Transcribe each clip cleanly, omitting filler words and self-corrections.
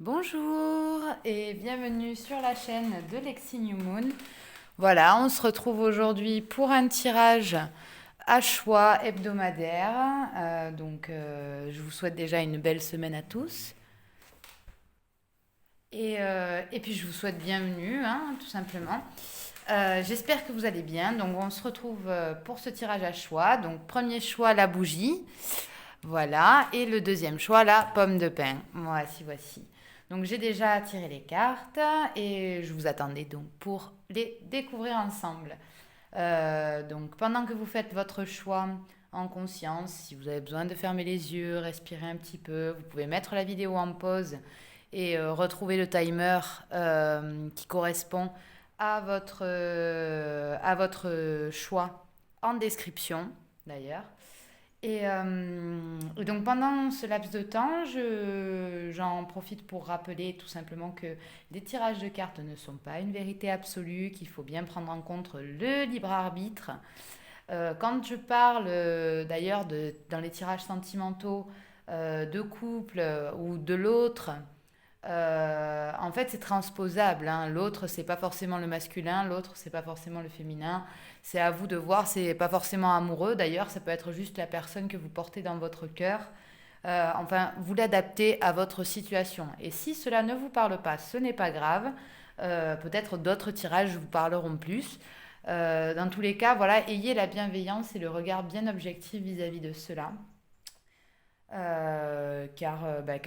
Bonjour et bienvenue sur la chaîne de Lexi New Moon. Voilà, on se retrouve aujourd'hui pour un tirage à choix hebdomadaire. Je vous souhaite déjà une belle semaine à tous. Et puis je vous souhaite bienvenue, hein, tout simplement. J'espère que vous allez bien. Donc on se retrouve pour ce tirage à choix. Donc premier choix, la bougie. Voilà. Et le deuxième choix, la pomme de pin. Voici. Donc j'ai déjà tiré les cartes et je vous attendais donc pour les découvrir ensemble. Donc pendant que vous faites votre choix en conscience, si vous avez besoin de fermer les yeux, respirer un petit peu, vous pouvez mettre la vidéo en pause et retrouver le timer qui correspond à votre choix en description d'ailleurs. Et donc pendant ce laps de temps, j'en profite pour rappeler tout simplement que les tirages de cartes ne sont pas une vérité absolue, qu'il faut bien prendre en compte le libre arbitre. Quand je parle d'ailleurs dans les tirages sentimentaux de couple ou de l'autre, en fait, c'est transposable, hein. L'autre, c'est pas forcément le masculin, l'autre, c'est pas forcément le féminin. C'est à vous de voir, c'est pas forcément amoureux. D'ailleurs, ça peut être juste la personne que vous portez dans votre cœur. Enfin, vous l'adaptez à votre situation. Et si cela ne vous parle pas, ce n'est pas grave. Peut-être d'autres tirages vous parleront plus. Dans tous les cas, voilà, ayez la bienveillance et le regard bien objectif vis-à-vis de cela. Car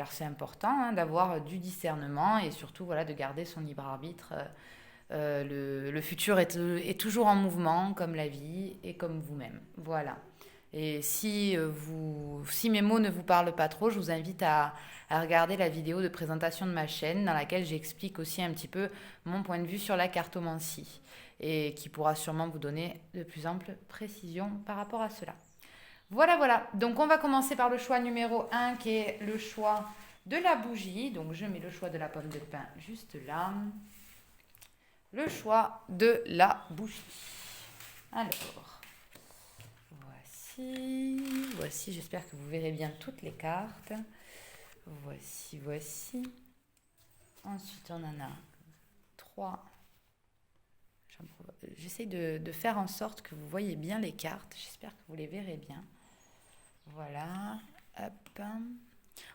c'est important, hein, d'avoir du discernement et surtout voilà, de garder son libre arbitre. Le futur est toujours en mouvement, comme la vie et comme vous-même. Voilà. Et si mes mots ne vous parlent pas trop, je vous invite à regarder la vidéo de présentation de ma chaîne dans laquelle j'explique aussi un petit peu mon point de vue sur la cartomancie et qui pourra sûrement vous donner de plus amples précisions par rapport à cela. Voilà. Donc, on va commencer par le choix numéro un qui est le choix de la bougie. Donc, je mets le choix de la pomme de pin juste là. Le choix de la bougie. Alors, voici. J'espère que vous verrez bien toutes les cartes. Voici. Ensuite, on en a trois. J'essaie de faire en sorte que vous voyez bien les cartes. J'espère que vous les verrez bien. Voilà, hop.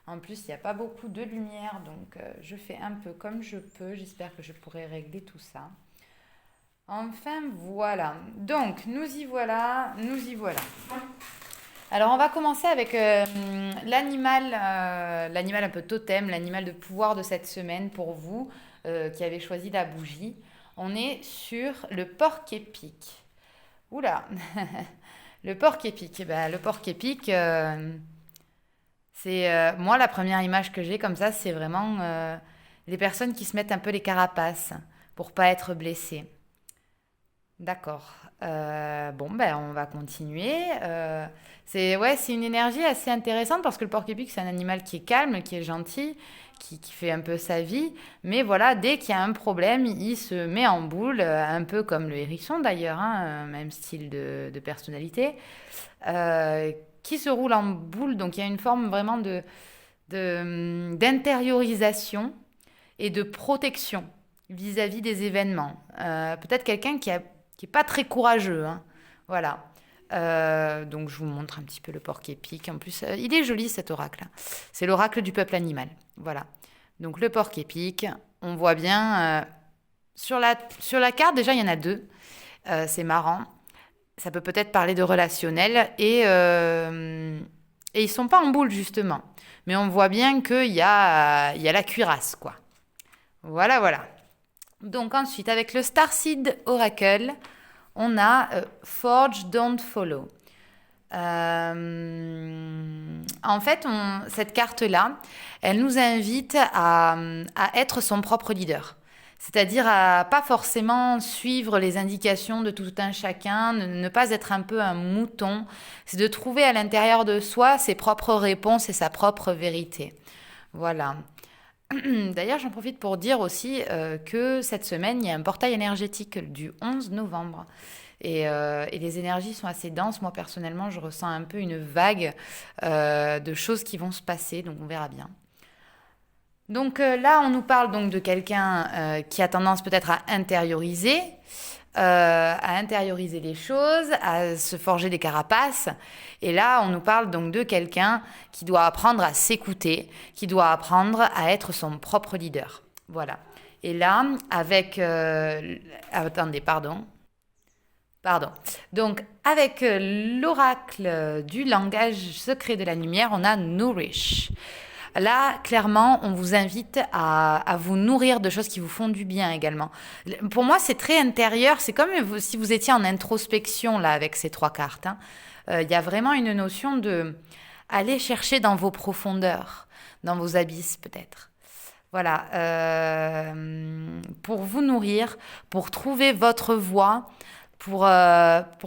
En plus, il n'y a pas beaucoup de lumière, donc je fais un peu comme je peux. J'espère que je pourrai régler tout ça. Enfin, voilà. Donc, nous y voilà. Alors, on va commencer avec l'animal un peu totem, l'animal de pouvoir de cette semaine pour vous qui avez choisi la bougie. On est sur le porc-épic. Oula. Le porc-épic. Le porc-épic, c'est moi la première image que j'ai comme ça, c'est vraiment les personnes qui se mettent un peu les carapaces pour pas être blessées. D'accord. On va continuer. C'est une énergie assez intéressante parce que le porc-épic, c'est un animal qui est calme, qui est gentil, qui fait un peu sa vie. Mais voilà, dès qu'il y a un problème, il se met en boule, un peu comme le hérisson d'ailleurs, hein, même style de personnalité, qui se roule en boule. Donc il y a une forme vraiment d'intériorisation et de protection vis-à-vis des événements. Peut-être quelqu'un qui est pas très courageux, hein. Voilà. Donc je vous montre un petit peu le porc-épic. En plus, il est joli cet oracle. C'est l'oracle du peuple animal. Voilà. Donc le porc-épic, on voit bien sur la carte, déjà il y en a deux. C'est marrant. Ça peut peut-être parler de relationnel et ils sont pas en boule justement. Mais on voit bien qu'il y a la cuirasse, quoi. Voilà. Donc ensuite, avec le Starseed Oracle, on a Forge Don't Follow. En fait, cette carte-là, elle nous invite à être son propre leader. C'est-à-dire à pas forcément suivre les indications de tout un chacun, ne pas être un peu un mouton. C'est de trouver à l'intérieur de soi ses propres réponses et sa propre vérité. Voilà. D'ailleurs, j'en profite pour dire aussi que cette semaine, il y a un portail énergétique du 11 novembre. Et les énergies sont assez denses. Moi, personnellement, je ressens un peu une vague de choses qui vont se passer, donc on verra bien. Donc là, on nous parle donc de quelqu'un qui a tendance peut-être à intérioriser les choses, à se forger des carapaces. Et là, on nous parle donc de quelqu'un qui doit apprendre à s'écouter, qui doit apprendre à être son propre leader. Voilà. Et là, avec... attendez, pardon. Pardon. Donc, avec l'oracle du langage secret de la lumière, on a Nourish. Là, clairement, on vous invite à vous nourrir de choses qui vous font du bien également. Pour moi, c'est très intérieur. C'est comme si vous étiez en introspection là avec ces trois cartes, hein. Il y a vraiment une notion de aller chercher dans vos profondeurs, dans vos abysses peut-être. Voilà, pour vous nourrir, pour trouver votre voie, pour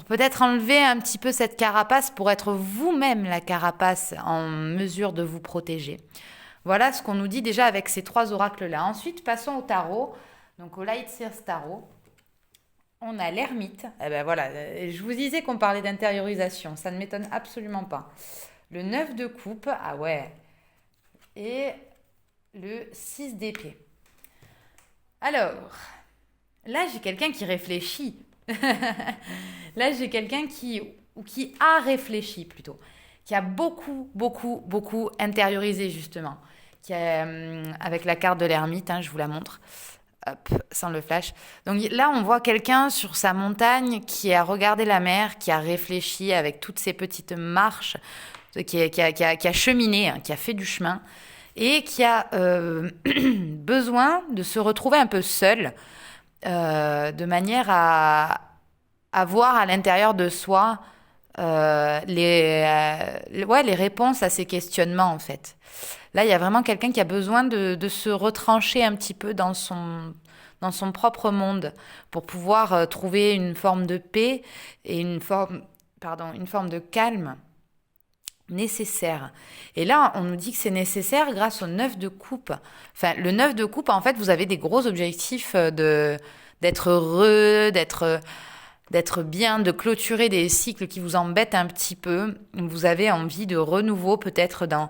peut-être enlever un petit peu cette carapace, pour être vous-même la carapace en mesure de vous protéger. Voilà ce qu'on nous dit déjà avec ces trois oracles-là. Ensuite, passons au tarot, donc au Light Seers Tarot. On a l'ermite. Eh ben voilà, je vous disais qu'on parlait d'intériorisation, ça ne m'étonne absolument pas. Le 9 de coupe, ah ouais, et le 6 d'épée. Alors, là j'ai quelqu'un qui réfléchit. Là j'ai quelqu'un qui a réfléchi plutôt, qui a beaucoup intériorisé justement, qui a, avec la carte de l'ermite, hein, je vous la montre. Hop, sans le flash. Donc là, on voit quelqu'un sur sa montagne qui a regardé la mer, qui a réfléchi avec toutes ces petites marches, qui a cheminé, hein, qui a fait du chemin et qui a besoin de se retrouver un peu seul, de manière à voir à l'intérieur de soi les réponses à ces questionnements en fait. Là, il y a vraiment quelqu'un qui a besoin de se retrancher un petit peu dans son propre monde pour pouvoir trouver une forme de paix et une forme de calme nécessaire. Et là, on nous dit que c'est nécessaire grâce au 9 de coupe. Enfin, le 9 de coupe, en fait, vous avez des gros objectifs d'être heureux, d'être bien, de clôturer des cycles qui vous embêtent un petit peu. Vous avez envie de renouveau peut-être dans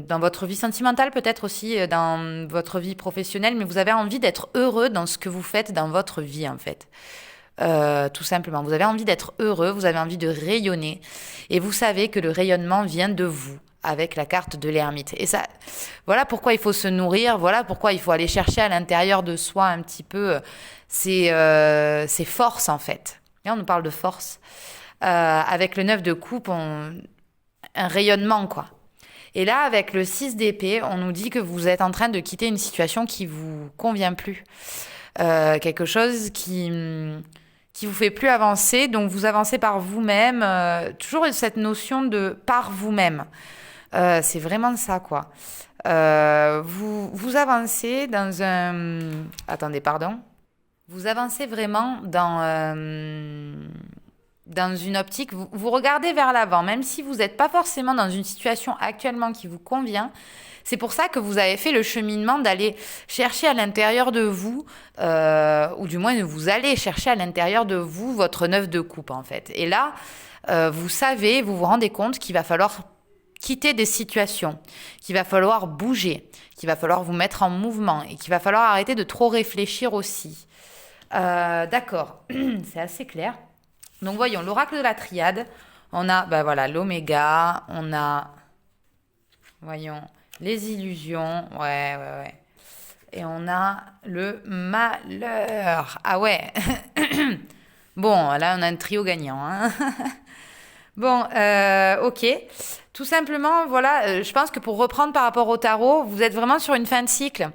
votre vie sentimentale, peut-être aussi dans votre vie professionnelle, mais vous avez envie d'être heureux dans ce que vous faites dans votre vie en fait. Tout simplement, vous avez envie d'être heureux, vous avez envie de rayonner et vous savez que le rayonnement vient de vous avec la carte de l'ermite. Et ça, voilà pourquoi il faut se nourrir, voilà pourquoi il faut aller chercher à l'intérieur de soi un petit peu ces forces en fait. Et on nous parle de force. Avec le 9 de coupe, un rayonnement quoi. Et là, avec le 6 d'épée, on nous dit que vous êtes en train de quitter une situation qui vous convient plus. Quelque chose qui vous fait plus avancer, donc vous avancez par vous-même. Toujours cette notion de par vous-même. C'est vraiment ça, quoi. Vous avancez dans un... Attendez, pardon. Vous avancez vraiment dans une optique, vous regardez vers l'avant, même si vous n'êtes pas forcément dans une situation actuellement qui vous convient. C'est pour ça que vous avez fait le cheminement d'aller chercher à l'intérieur de vous, ou du moins vous allez chercher à l'intérieur de vous votre 9 de coupe en fait. Et là, vous savez, vous vous rendez compte qu'il va falloir quitter des situations, qu'il va falloir bouger, qu'il va falloir vous mettre en mouvement et qu'il va falloir arrêter de trop réfléchir aussi. D'accord, c'est assez clair. Donc voyons, l'oracle de la triade, on a ben voilà, l'oméga, on a, voyons, les illusions, ouais. Et on a le malheur. Ah ouais. Bon, là on a un trio gagnant, hein. Bon, ok. Tout simplement, voilà, je pense que pour reprendre par rapport au tarot, vous êtes vraiment sur une fin de cycle.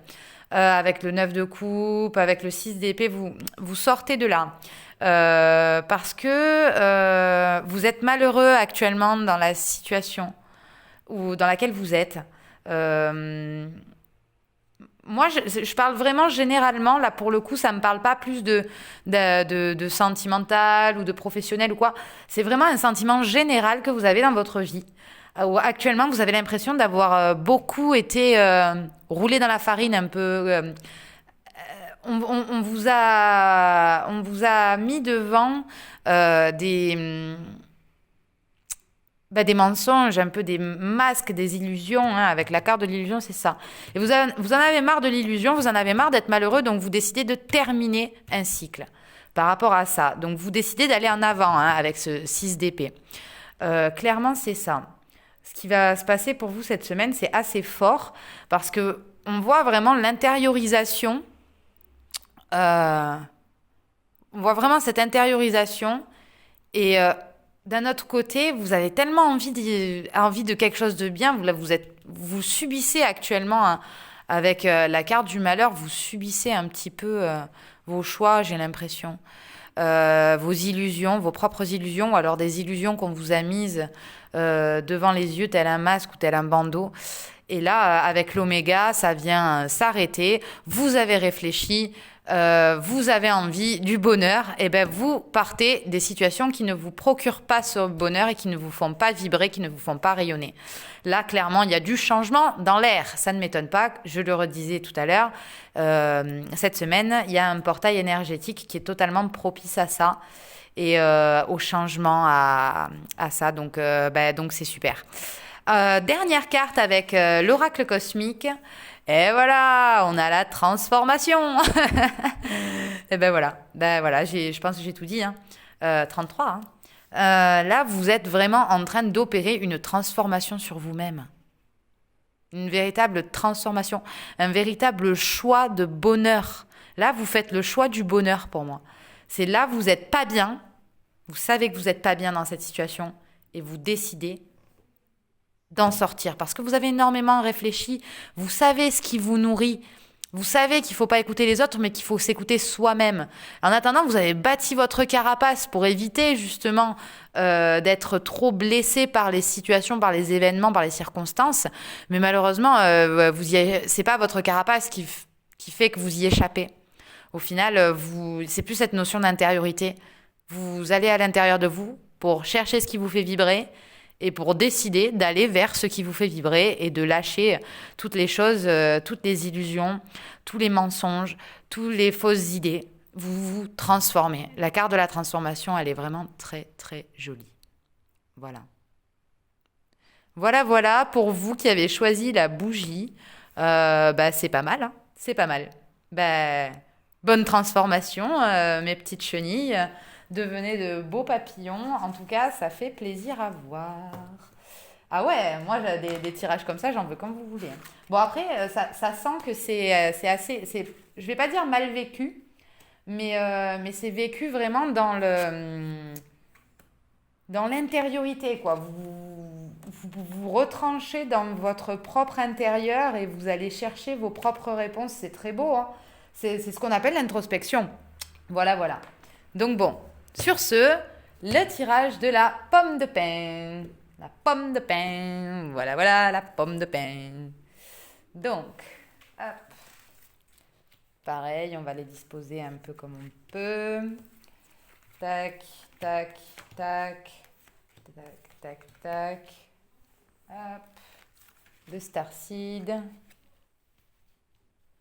Avec le 9 de coupe, avec le 6 d'épée, vous sortez de là. Parce que vous êtes malheureux actuellement dans la situation ou dans laquelle vous êtes. Moi, je parle vraiment généralement. Là, pour le coup, ça me parle pas plus de sentimental ou de professionnel ou quoi. C'est vraiment un sentiment général que vous avez dans votre vie. Où actuellement, vous avez l'impression d'avoir beaucoup été roulé dans la farine un peu. On vous a mis devant des mensonges, un peu des masques, des illusions. Hein. Avec la carte de l'illusion, c'est ça. Et vous en avez marre de l'illusion, vous en avez marre d'être malheureux, donc vous décidez de terminer un cycle par rapport à ça. Donc vous décidez d'aller en avant hein, avec ce 6 d'épée. Clairement, c'est ça. Ce qui va se passer pour vous cette semaine, c'est assez fort parce que on voit vraiment l'intériorisation. euh, on voit vraiment cette intériorisation et d'un autre côté, vous avez tellement envie de quelque chose de bien. Vous subissez actuellement hein, avec la carte du malheur, vous subissez un petit peu vos choix, j'ai l'impression. Vos illusions, vos propres illusions, ou alors des illusions qu'on vous a mises devant les yeux, tel un masque ou tel un bandeau. Et là, avec l'oméga, ça vient s'arrêter. Vous avez réfléchi, vous avez envie du bonheur. Et ben vous partez des situations qui ne vous procurent pas ce bonheur et qui ne vous font pas vibrer, qui ne vous font pas rayonner. Là, clairement, il y a du changement dans l'air. Ça ne m'étonne pas. Je le redisais tout à l'heure. Cette semaine, il y a un portail énergétique qui est totalement propice à ça et au changement à ça. Donc c'est super. Dernière carte avec l'oracle cosmique. Et voilà, on a la transformation. Et ben voilà, je pense que j'ai tout dit. Hein. 33. Hein. Là, vous êtes vraiment en train d'opérer une transformation sur vous-même. Une véritable transformation, un véritable choix de bonheur. Là, vous faites le choix du bonheur pour moi. C'est là, vous n'êtes pas bien. Vous savez que vous n'êtes pas bien dans cette situation et vous décidez d'en sortir parce que vous avez énormément réfléchi. Vous savez ce qui vous nourrit. Vous savez qu'il ne faut pas écouter les autres, mais qu'il faut s'écouter soi-même. En attendant, vous avez bâti votre carapace pour éviter justement d'être trop blessé par les situations, par les événements, par les circonstances. Mais malheureusement, c'est pas votre carapace qui fait que vous y échappez. Au final, c'est plus cette notion d'intériorité. Vous allez à l'intérieur de vous pour chercher ce qui vous fait vibrer et pour décider d'aller vers ce qui vous fait vibrer et de lâcher toutes les choses, toutes les illusions, tous les mensonges, toutes les fausses idées. Vous vous transformez. La carte de la transformation, elle est vraiment très, très jolie. Voilà. Voilà pour vous qui avez choisi la bougie. C'est pas mal, hein. C'est pas mal. Bonne transformation, mes petites chenilles. Devenez de beaux papillons. En tout cas, ça fait plaisir à voir. Ah ouais, moi, j'ai des tirages comme ça, j'en veux comme vous voulez. Bon, après, ça sent que c'est assez... je vais pas dire mal vécu, mais c'est vécu vraiment dans l'intériorité, quoi. Vous retranchez dans votre propre intérieur et vous allez chercher vos propres réponses. C'est très beau, hein. C'est ce qu'on appelle l'introspection. Voilà. Donc bon, sur ce, le tirage de la pomme de pin. La pomme de pin. Voilà, la pomme de pin. Donc, hop. Pareil, on va les disposer un peu comme on peut. Tac, tac, tac. Tac, tac, tac. Hop. Le starseed.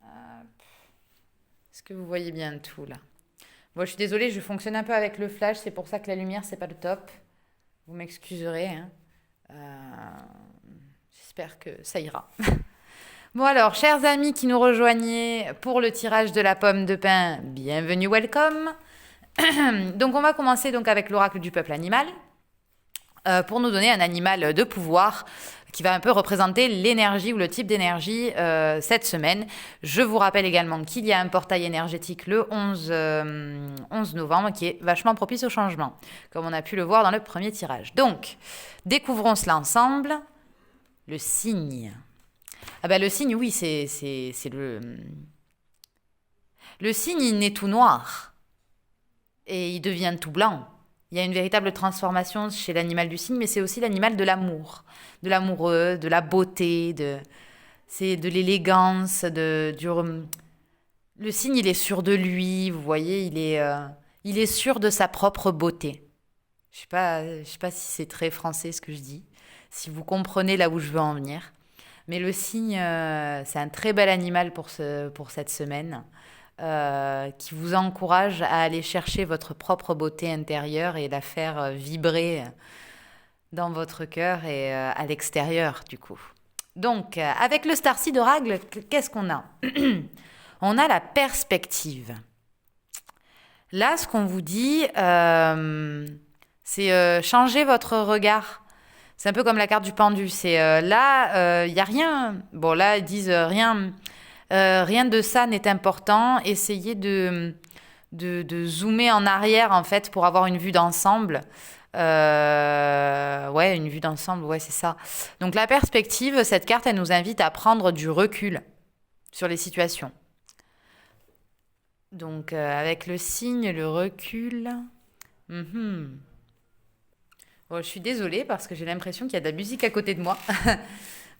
Hop. Est-ce que vous voyez bien tout là? Bon, je suis désolée, je fonctionne un peu avec le flash, c'est pour ça que la lumière, c'est pas le top. Vous m'excuserez. Hein. J'espère que ça ira. Bon alors, chers amis qui nous rejoignez pour le tirage de la pomme de pin, bienvenue, welcome. Donc on va commencer donc avec l'oracle du peuple animal pour nous donner un animal de pouvoir qui va un peu représenter l'énergie ou le type d'énergie cette semaine. Je vous rappelle également qu'il y a un portail énergétique le 11 novembre qui est vachement propice au changement, comme on a pu le voir dans le premier tirage. Donc, découvrons cela ensemble. Le signe. Le signe, oui, c'est le... Le signe, il naît tout noir et il devient tout blanc. Il y a une véritable transformation chez l'animal du cygne, mais c'est aussi l'animal de l'amour, de l'amoureux, de la beauté, c'est de l'élégance, Le cygne, il est sûr de lui, vous voyez, il est sûr de sa propre beauté. Je sais pas si c'est très français ce que je dis, si vous comprenez là où je veux en venir. Mais le cygne, c'est un très bel animal pour cette semaine. Qui vous encourage à aller chercher votre propre beauté intérieure et la faire vibrer dans votre cœur et à l'extérieur, du coup. Donc, avec le Starseed d'Oracle, qu'est-ce qu'on a? On a la perspective. Là, ce qu'on vous dit, c'est changer votre regard. C'est un peu comme la carte du pendu. C'est là, il n'y a rien. Bon, là, ils disent rien de ça n'est important. Essayez de zoomer en arrière, en fait, pour avoir une vue d'ensemble. Ouais, une vue d'ensemble, ouais, c'est ça. Donc, la perspective, cette carte, elle nous invite à prendre du recul sur les situations. Donc, avec le signe, le recul. Mhm. Bon, je suis désolée parce que j'ai l'impression qu'il y a de la musique à côté de moi.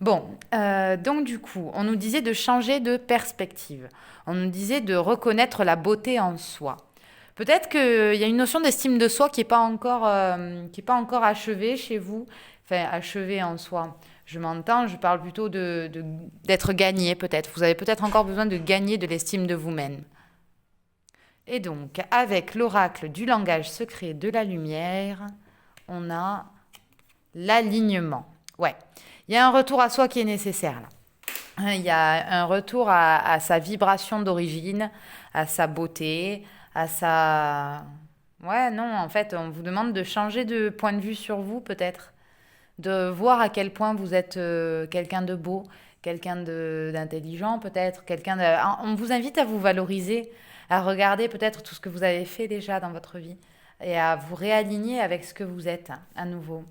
Bon, donc du coup, on nous disait de changer de perspective. On nous disait de reconnaître la beauté en soi. Peut-être qu'il y a une notion d'estime de soi qui est pas encore achevée chez vous. Enfin, achevée en soi. Je m'entends, je parle plutôt d'être gagné peut-être. Vous avez peut-être encore besoin de gagner de l'estime de vous-même. Et donc, avec l'oracle du langage secret de la lumière, on a l'alignement. Ouais, il y a un retour à soi qui est nécessaire là. Il y a un retour à sa vibration d'origine, à sa beauté, à sa... Ouais, non, en fait, on vous demande de changer de point de vue sur vous peut-être, de voir à quel point vous êtes quelqu'un de beau, d'intelligent peut-être, On vous invite à vous valoriser, à regarder peut-être tout ce que vous avez fait déjà dans votre vie et à vous réaligner avec ce que vous êtes à nouveau.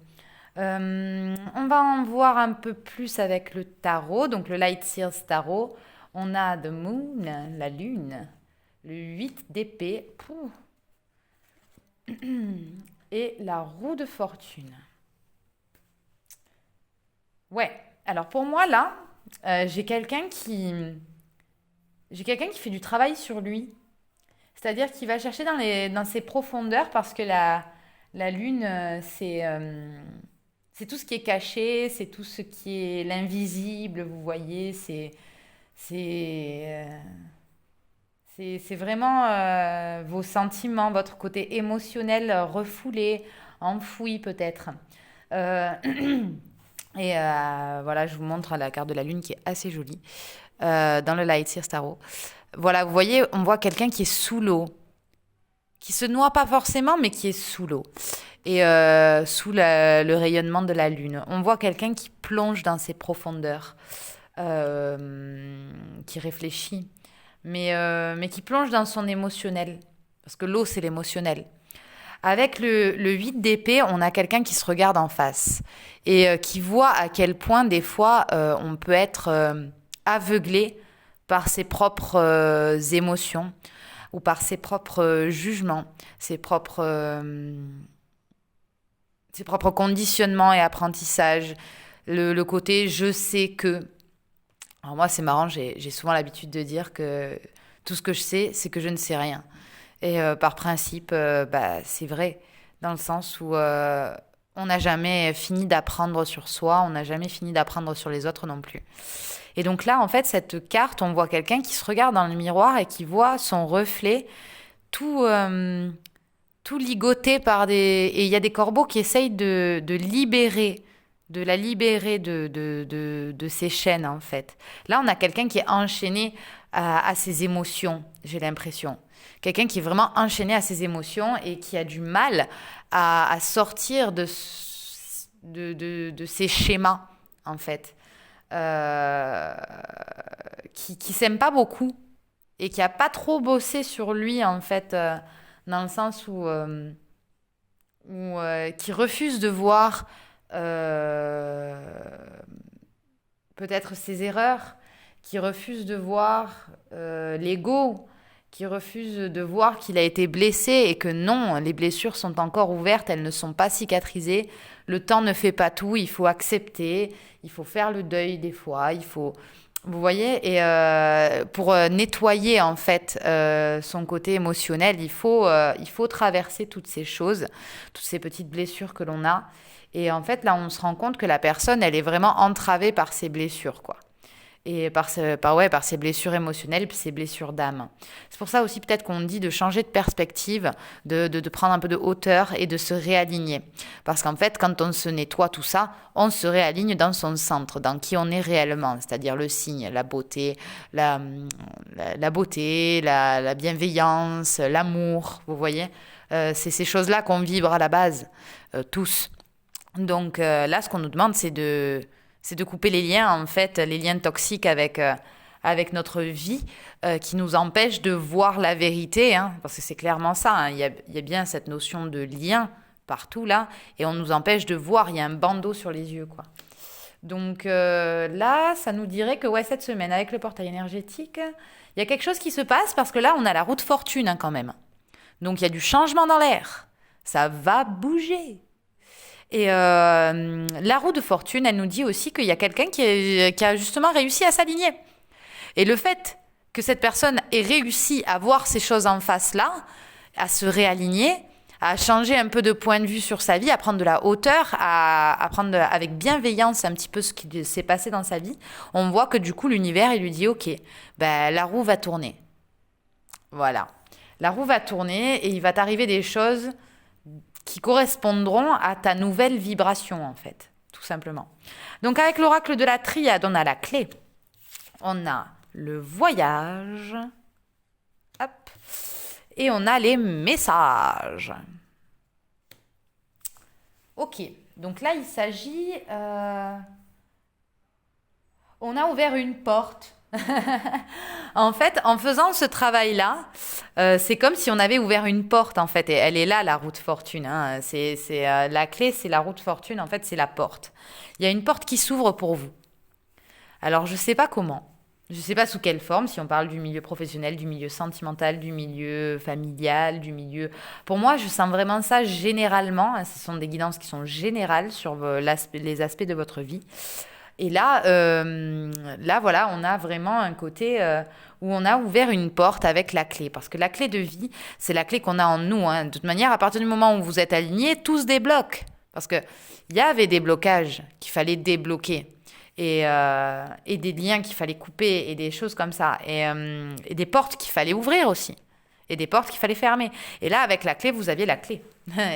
On va en voir un peu plus avec le tarot, donc le Light Seals Tarot. On a The Moon, la lune, le 8 d'épée et la roue de fortune. Ouais, alors pour moi là, j'ai quelqu'un qui fait du travail sur lui. C'est-à-dire qu'il va chercher dans ses profondeurs parce que la lune, c'est tout ce qui est caché, c'est tout ce qui est l'invisible, vous voyez, c'est, euh, c'est vraiment vos sentiments, votre côté émotionnel refoulé, enfoui peut-être. Euh, et voilà, je vous montre la carte de la lune qui est assez jolie dans le Light Sears Tarot. Voilà, vous voyez, on voit quelqu'un qui est sous l'eau, qui se noie pas forcément, mais qui est sous l'eau et sous le rayonnement de la lune. On voit quelqu'un qui plonge dans ses profondeurs, qui réfléchit, mais qui plonge dans son émotionnel, parce que l'eau, c'est l'émotionnel. Avec le 8 d'épée, on a quelqu'un qui se regarde en face et qui voit à quel point, des fois, on peut être aveuglé par ses propres émotions ou par ses propres jugements, ses propres conditionnements et apprentissages, le côté je sais que. Alors moi c'est marrant, j'ai souvent l'habitude de dire que tout ce que je sais, c'est que je ne sais rien. Et par principe, c'est vrai, dans le sens où on n'a jamais fini d'apprendre sur soi, on n'a jamais fini d'apprendre sur les autres non plus. Et donc là, en fait, cette carte, on voit quelqu'un qui se regarde dans le miroir et qui voit son reflet tout ligoté par des... Et il y a des corbeaux qui essayent de la libérer de ses chaînes, en fait. Là, on a quelqu'un qui est enchaîné à ses émotions, j'ai l'impression. Quelqu'un qui est vraiment enchaîné à ses émotions et qui a du mal à sortir de ses schémas, en fait. Qui s'aime pas beaucoup et qui a pas trop bossé sur lui, en fait, dans le sens où qui refuse de voir peut-être ses erreurs, qui refuse de voir l'ego, qui refuse de voir qu'il a été blessé et que non, les blessures sont encore ouvertes, elles ne sont pas cicatrisées. Le temps ne fait pas tout, il faut accepter, il faut faire le deuil des fois, il faut... Vous voyez, et pour nettoyer en fait son côté émotionnel, il faut traverser toutes ces choses, toutes ces petites blessures que l'on a. Et en fait, là, on se rend compte que la personne, elle est vraiment entravée par ses blessures, quoi. et par ces blessures émotionnelles, ces blessures d'âme. C'est pour ça aussi peut-être qu'on dit de changer de perspective, de prendre un peu de hauteur et de se réaligner. Parce qu'en fait, quand on se nettoie tout ça, on se réaligne dans son centre, dans qui on est réellement, c'est-à-dire le signe, la beauté, la bienveillance, l'amour, vous voyez. C'est ces choses-là qu'on vibre à la base, tous. Donc là, ce qu'on nous demande, c'est de couper les liens, en fait, les liens toxiques avec notre vie, qui nous empêchent de voir la vérité, hein, parce que c'est clairement ça, hein, il y a bien cette notion de lien partout là, et on nous empêche de voir, il y a un bandeau sur les yeux, quoi. Donc là, ça nous dirait que ouais, cette semaine, avec le portail énergétique, il y a quelque chose qui se passe, parce que là, on a la roue de fortune, hein, quand même. Donc il y a du changement dans l'air, ça va bouger. Et la roue de fortune, elle nous dit aussi qu'il y a quelqu'un qui a justement réussi à s'aligner. Et le fait que cette personne ait réussi à voir ces choses en face là, à se réaligner, à changer un peu de point de vue sur sa vie, à prendre de la hauteur, à prendre avec bienveillance un petit peu ce qui s'est passé dans sa vie, on voit que du coup l'univers, il lui dit ok, ben, la roue va tourner. Voilà. La roue va tourner et il va t'arriver des choses qui correspondront à ta nouvelle vibration, en fait, tout simplement. Donc, avec l'oracle de la triade, on a la clé, on a le voyage, hop, et on a les messages. Ok, donc là, il s'agit... on a ouvert une porte. En fait, en faisant ce travail-là, c'est comme si on avait ouvert une porte, en fait. Et elle est là, la roue de fortune, hein. La clé, c'est la roue de fortune. En fait, c'est la porte. Il y a une porte qui s'ouvre pour vous. Alors, je ne sais pas comment. Je ne sais pas sous quelle forme, si on parle du milieu professionnel, du milieu sentimental, du milieu familial, du milieu... Pour moi, je sens vraiment ça généralement. Ce sont des guidances qui sont générales sur les aspects de votre vie. Et là, voilà, on a vraiment un côté où on a ouvert une porte avec la clé. Parce que la clé de vie, c'est la clé qu'on a en nous, hein. De toute manière, à partir du moment où vous êtes alignés, tout se débloque. Parce qu'il y avait des blocages qu'il fallait débloquer. Et des liens qu'il fallait couper et des choses comme ça. Et des portes qu'il fallait ouvrir aussi. Et des portes qu'il fallait fermer. Et là, avec la clé, vous aviez la clé.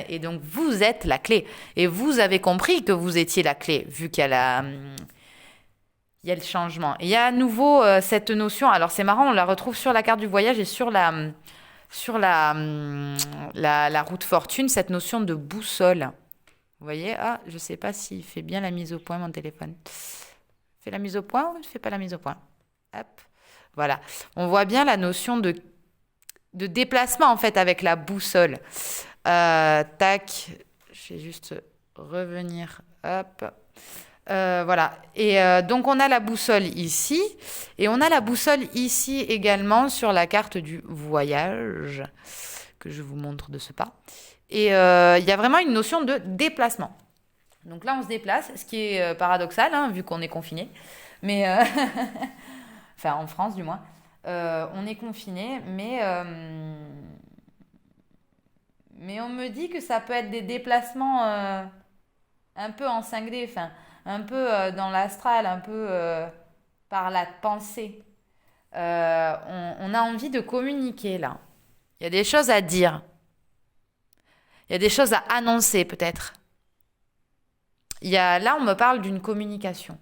Et donc, vous êtes la clé. Et vous avez compris que vous étiez la clé, vu qu'il y a il y a le changement. Et il y a à nouveau cette notion, alors c'est marrant, on la retrouve sur la carte du voyage et sur la roue de fortune, cette notion de boussole. Vous voyez, je ne sais pas s'il fait bien la mise au point, mon téléphone. Fait la mise au point ou ne fait pas la mise au point? Hop, voilà. On voit bien la notion de déplacement, en fait, avec la boussole. Tac, je vais juste revenir. Hop. Voilà. Et donc, on a la boussole ici. Et on a la boussole ici également sur la carte du voyage, que je vous montre de ce pas. Et il y a vraiment une notion de déplacement. Donc là, on se déplace, ce qui est paradoxal, hein, vu qu'on est confiné. Mais, enfin, en France, du moins. On est confiné, mais on me dit que ça peut être des déplacements un peu en 5D, enfin, un peu dans l'astral, un peu par la pensée. On a envie de communiquer là. Il y a des choses à dire. Il y a des choses à annoncer peut-être. Là, on me parle d'une communication.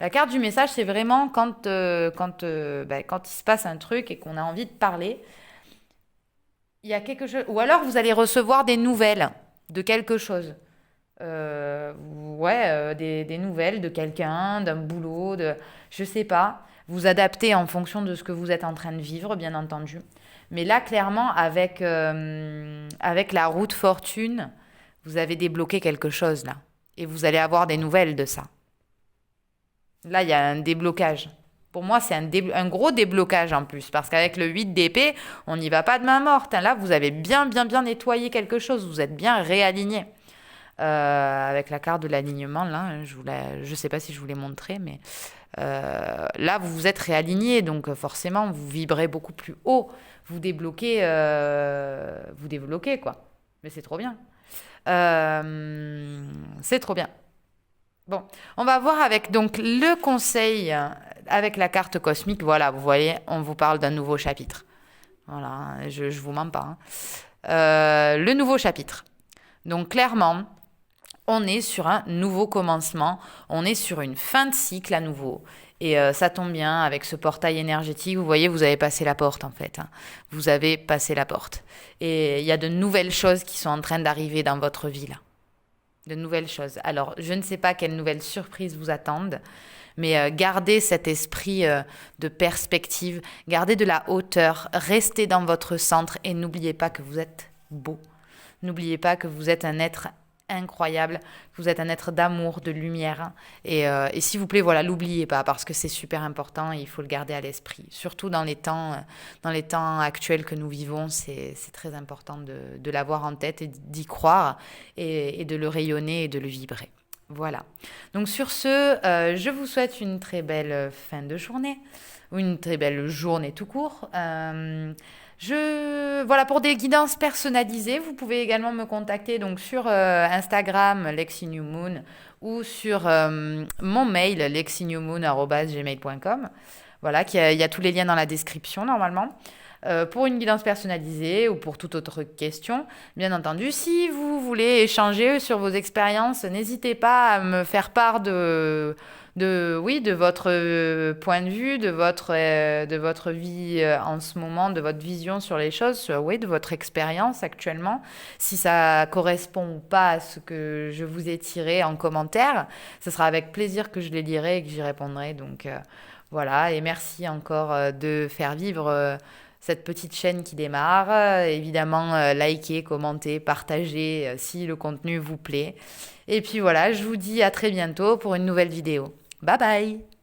La carte du message, c'est vraiment quand il se passe un truc et qu'on a envie de parler. Il y a quelque chose. Ou alors, vous allez recevoir des nouvelles de quelque chose. Des nouvelles de quelqu'un, d'un boulot, je sais pas. Vous adaptez en fonction de ce que vous êtes en train de vivre, bien entendu. Mais là, clairement, avec la roue de fortune, vous avez débloqué quelque chose, là. Et vous allez avoir des nouvelles de ça. Là, il y a un déblocage. Pour moi, c'est un gros déblocage en plus. Parce qu'avec le 8 d'épée, on n'y va pas de main morte, hein. Là, vous avez bien nettoyé quelque chose. Vous êtes bien réaligné. Avec la carte de l'alignement, là, je sais pas si je vous l'ai montré, mais là, vous vous êtes réaligné. Donc, forcément, vous vibrez beaucoup plus haut. Vous débloquez, quoi. Mais c'est trop bien. C'est trop bien. Bon, on va voir avec donc le conseil avec la carte cosmique. Voilà, vous voyez, on vous parle d'un nouveau chapitre. Voilà, je vous mens pas, hein. Le nouveau chapitre. Donc clairement, on est sur un nouveau commencement, on est sur une fin de cycle à nouveau. Et ça tombe bien avec ce portail énergétique. Vous voyez, vous avez passé la porte en fait, hein. Vous avez passé la porte. Et il y a de nouvelles choses qui sont en train d'arriver dans votre vie là. De nouvelles choses. Alors, je ne sais pas quelles nouvelles surprises vous attendent, mais gardez cet esprit de perspective, gardez de la hauteur, restez dans votre centre et n'oubliez pas que vous êtes beau. N'oubliez pas que vous êtes un être incroyable, que vous êtes un être d'amour, de lumière. Et s'il vous plaît, voilà, l'oubliez pas parce que c'est super important et il faut le garder à l'esprit. Surtout dans les temps actuels que nous vivons, c'est très important de l'avoir en tête et d'y croire et de le rayonner et de le vibrer. Voilà. Donc sur ce, je vous souhaite une très belle fin de journée ou une très belle journée tout court. Voilà, pour des guidances personnalisées, vous pouvez également me contacter donc sur Instagram LexiNewMoon ou sur mon mail lexinewmoon@gmail.com. Voilà, il y a tous les liens dans la description normalement. Pour une guidance personnalisée ou pour toute autre question, bien entendu, si vous voulez échanger sur vos expériences, n'hésitez pas à me faire part oui, de votre point de vue, de votre vie en ce moment, de votre vision sur les choses, oui, de votre expérience actuellement. Si ça correspond ou pas à ce que je vous ai tiré en commentaire, ce sera avec plaisir que je les lirai et que j'y répondrai. Donc voilà, et merci encore de faire vivre cette petite chaîne qui démarre. Évidemment, likez, commentez, partagez si le contenu vous plaît. Et puis voilà, je vous dis à très bientôt pour une nouvelle vidéo. Bye bye!